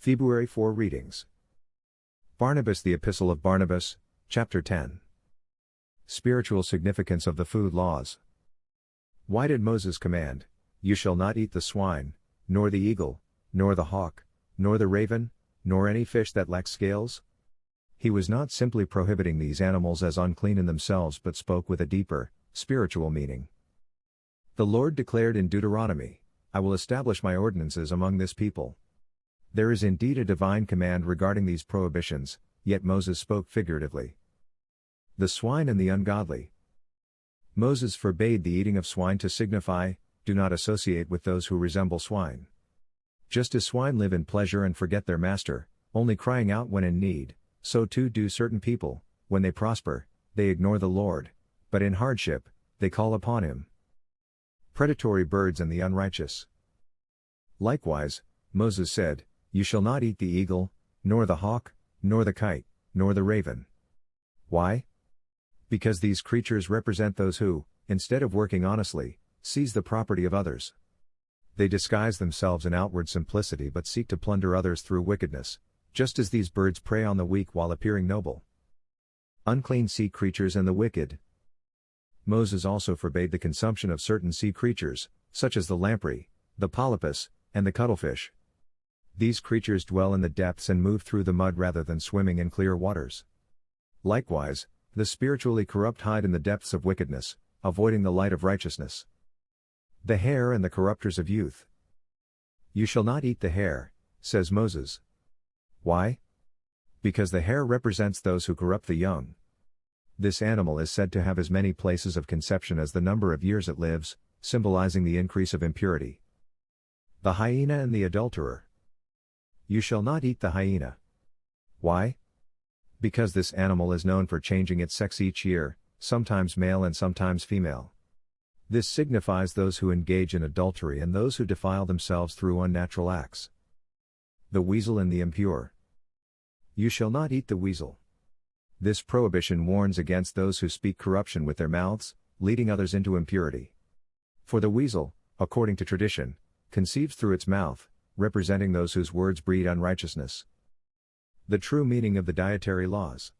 Febuary 4 readings. Barnabas, the Epistle of Barnabas, chapter 10. Spiritual significance of the food laws. Why did Moses command, "You shall not eat the swine, nor the eagle, nor the hawk, nor the raven, nor any fish that lacks scales"? He was not simply prohibiting these animals as unclean in themselves but spoke with a deeper, spiritual meaning. The Lord declared in Deuteronomy, "I will establish my ordinances among this people." There is indeed a divine command regarding these prohibitions, yet Moses spoke figuratively. The swine and the ungodly. Moses forbade the eating of swine to signify, do not associate with those who resemble swine. Just as swine live in pleasure and forget their master, only crying out when in need, so too do certain people, when they prosper, they ignore the Lord, but in hardship, they call upon him. Predatory birds and the unrighteous. Likewise, Moses said, "You shall not eat the eagle, nor the hawk, nor the kite, nor the raven." Why? Because these creatures represent those who, instead of working honestly, seize the property of others. They disguise themselves in outward simplicity but seek to plunder others through wickedness, just as these birds prey on the weak while appearing noble. Unclean sea creatures and the wicked. Moses also forbade the consumption of certain sea creatures, such as the lamprey, the polypus, and the cuttlefish. These creatures dwell in the depths and move through the mud rather than swimming in clear waters. Likewise, the spiritually corrupt hide in the depths of wickedness, avoiding the light of righteousness. The hare and the corrupters of youth. "You shall not eat the hare," says Moses. Why? Because the hare represents those who corrupt the young. This animal is said to have as many places of conception as the number of years it lives, symbolizing the increase of impurity. The hyena and the adulterer. "You shall not eat the hyena." Why? Because this animal is known for changing its sex each year, sometimes male and sometimes female. This signifies those who engage in adultery and those who defile themselves through unnatural acts. The weasel and the impure. "You shall not eat the weasel." This prohibition warns against those who speak corruption with their mouths, leading others into impurity. For the weasel, according to tradition, conceives through its mouth, representing those whose words breed unrighteousness. The true meaning of the dietary laws.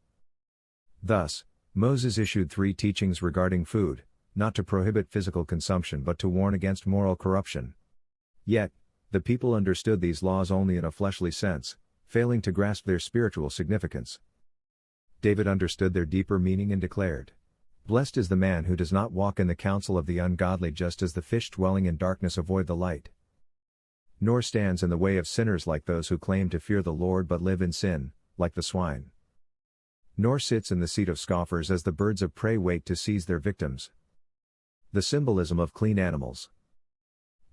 Thus, Moses issued 3 teachings regarding food, not to prohibit physical consumption but to warn against moral corruption. Yet, the people understood these laws only in a fleshly sense, failing to grasp their spiritual significance. David understood their deeper meaning and declared, "Blessed is the man who does not walk in the counsel of the ungodly, just as the fish dwelling in darkness avoid the light, nor stands in the way of sinners like those who claim to fear the Lord but live in sin, like the swine. Nor sits in the seat of scoffers as the birds of prey wait to seize their victims." The symbolism of clean animals.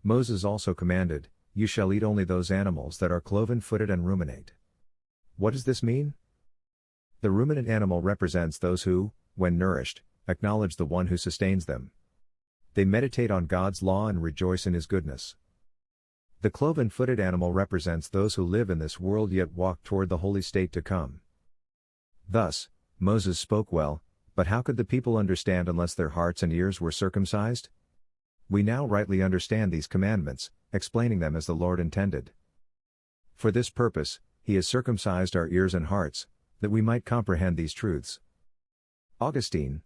Moses also commanded, "You shall eat only those animals that are cloven-footed and ruminate." What does this mean? The ruminant animal represents those who, when nourished, acknowledge the one who sustains them. They meditate on God's law and rejoice in his goodness. The cloven-footed animal represents those who live in this world yet walk toward the holy state to come. Thus, Moses spoke well, but how could the people understand unless their hearts and ears were circumcised? We now rightly understand these commandments, explaining them as the Lord intended. For this purpose, he has circumcised our ears and hearts, that we might comprehend these truths. Augustine.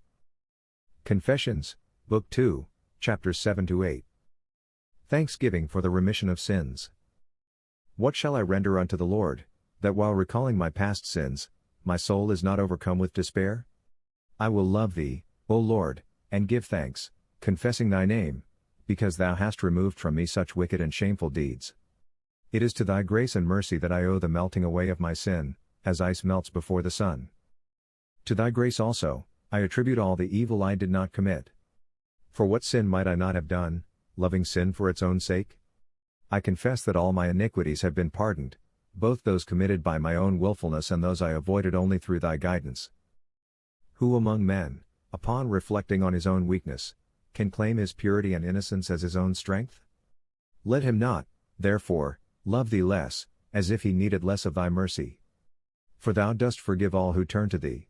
Confessions, Book 2, chapters 7-8. Thanksgiving for the remission of sins. What shall I render unto the Lord, that while recalling my past sins, my soul is not overcome with despair? I will love thee, O Lord, and give thanks, confessing thy name, because thou hast removed from me such wicked and shameful deeds. It is to thy grace and mercy that I owe the melting away of my sin, as ice melts before the sun. To thy grace also, I attribute all the evil I did not commit. For what sin might I not have done, loving sin for its own sake? I confess that all my iniquities have been pardoned, both those committed by my own willfulness and those I avoided only through thy guidance. Who among men, upon reflecting on his own weakness, can claim his purity and innocence as his own strength? Let him not, therefore, love thee less, as if he needed less of thy mercy. For thou dost forgive all who turn to thee.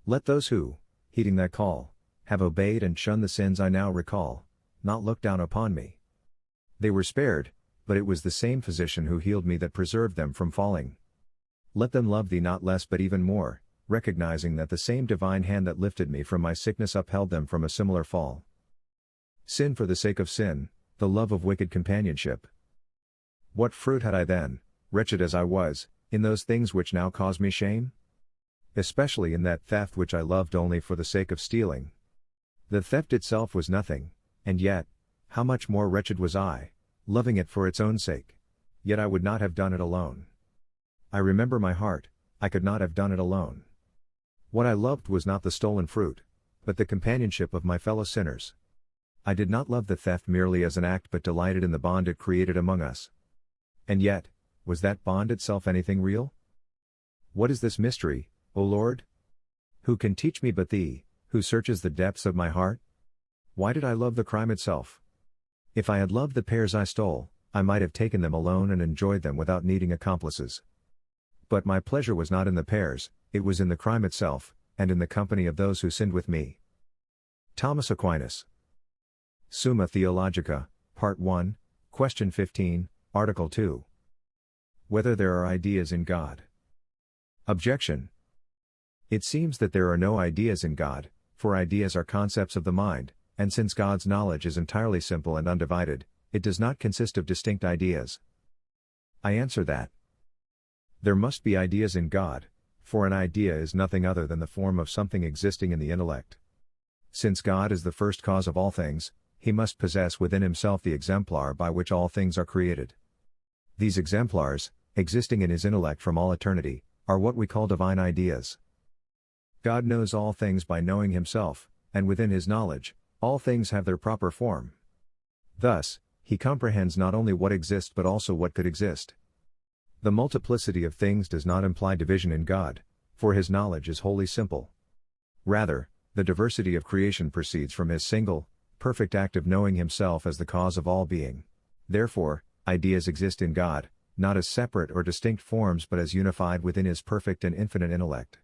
Let those who, heeding thy call, have obeyed and shunned the sins I now recall, not look down upon me. They were spared, but it was the same physician who healed me that preserved them from falling. Let them love thee not less but even more, recognizing that the same divine hand that lifted me from my sickness upheld them from a similar fall. Sin for the sake of sin, the love of wicked companionship. What fruit had I then, wretched as I was, in those things which now cause me shame? Especially in that theft which I loved only for the sake of stealing. The theft itself was nothing, and yet, how much more wretched was I, loving it for its own sake. Yet I would not have done it alone. I remember my heart, I could not have done it alone. What I loved was not the stolen fruit, but the companionship of my fellow sinners. I did not love the theft merely as an act but delighted in the bond it created among us. And yet, was that bond itself anything real? What is this mystery, O Lord? Who can teach me but Thee, who searches the depths of my heart? Why did I love the crime itself? If I had loved the pears I stole, I might have taken them alone and enjoyed them without needing accomplices. But my pleasure was not in the pears, it was in the crime itself, and in the company of those who sinned with me. Thomas Aquinas. Summa Theologica, Part 1, Question 15, Article 2. Whether there are ideas in God. Objection. It seems that there are no ideas in God, for ideas are concepts of the mind, and since God's knowledge is entirely simple and undivided, it does not consist of distinct ideas. I answer that there must be ideas in God, for an idea is nothing other than the form of something existing in the intellect. Since God is the first cause of all things, He must possess within Himself the exemplar by which all things are created. These exemplars, existing in His intellect from all eternity, are what we call divine ideas. God knows all things by knowing Himself, and within His knowledge, all things have their proper form. Thus, He comprehends not only what exists but also what could exist. The multiplicity of things does not imply division in God, for His knowledge is wholly simple. Rather, the diversity of creation proceeds from His single, perfect act of knowing Himself as the cause of all being. Therefore, ideas exist in God, not as separate or distinct forms but as unified within His perfect and infinite intellect.